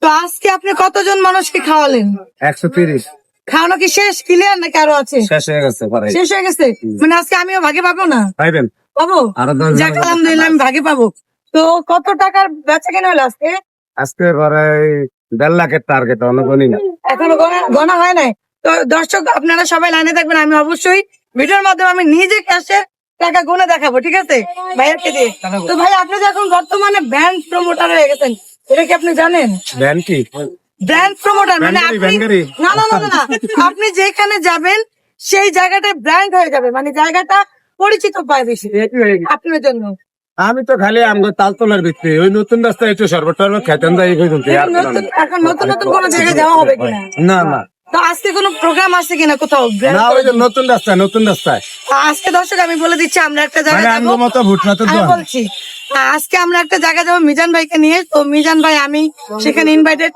তো আজকে আপনি কতজন মানুষকে খাওয়ালেন? 130 খাওয়ানো কি শেষ, ক্লিয়ার নাকি আরো আছে? শেষ হয়ে গেছে। শেষ হয়ে গেছে, মানে আজকে আমিও ভাগে পাবো না? পাইবেন পাবো। আরো 10 যাক আলহামদুলিল্লাহ আমি ভাগে পাবো। তো কত টাকার বেচা কেনা হলো আজকে? আজকে পরে 1.5 লাখের টার্গেট অনেক গনি না। এখনো গণা হয় নাই। তো দর্শক আপনারা সবাই লাইনে থাকবেন, আমি অবশ্যই ভিডিওর মাধ্যমে আমি নিজে ক্যাশে টাকা গুনে দেখাবো, ঠিক আছে ভাইয়াকে দিয়ে। তো ভাই আপনি তো এখন বর্তমানে ব্র্যান্ড প্রমোটার হয়ে গেছেন, এটা কি আপনি জানেন? ব্যান কি ব্র্যান্ড প্রমোটার মানে আপনি ব্যাঙ্গারি? না না না না না, আপনি যেখানে যাবেন সেই জায়গাটা ব্র্যান্ড হয়ে যাবে, মানে জায়গাটা পরিচিত পায় বেশি আপনার জন্য। আমি তো খালি আমগো তালতলার ভিতরে ওই নতুন রাস্তায় একটু শরবত টরবত খাইতাম যাই পর্যন্ত। এখন নতুন নতুন কোন জায়গায় যাওয়া হবে কিনা? না না তো আজকে কোনো প্রোগ্রাম আছে কিনা কোথাও? না, ওই যে নতুন রাস্তায় আজকে দর্শক আমি বলে দিচ্ছি আমরা একটা মানে জায়গায় আমগো যাবো। মতো ভুট না তো আমি বলছি আজকে আমরা একটা জায়গায় যাবো মিজান ভাইকে নিয়ে। তো মিজান ভাই আমি সেখানে ইনভাইটেড,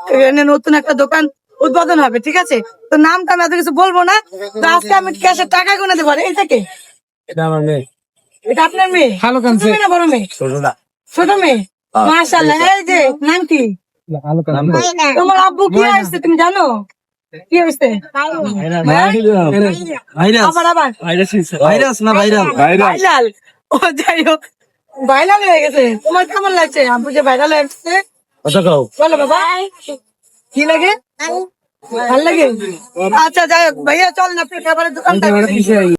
নতুন একটা দোকান উদ্বোধন হবে, ঠিক আছে? তো নামটা আমি এত কিছু বলবো না। তো আজকে আমি ক্যাশে টাকা গুনে দেবো। এই থেকে এটা আমার মেয়ে। এটা আপনার মেয়ে? ভালো ছোট মেয়ে না বড় মেয়ে? ছোটটা ছোট মেয়ে, মাশাআল্লাহ। এই যে নাম কি তোমার? আব্বু কি হয়েছে তুমি জানো? কি হয়েছে? আবার আবার ভাইরাস না ভাইরাল ভাইরাল। ও যাই হোক, ভাইরাল হয়ে গেছে। তোমার কেমন লাগছে আব্বু যে ভাইরাল হয়েছে? কথা কও। বলো বাবা, কি লাগে? ভাল লাগে। আচ্ছা যাই হোক ভাইয়া, চল না আপনার খাবারের দোকানটা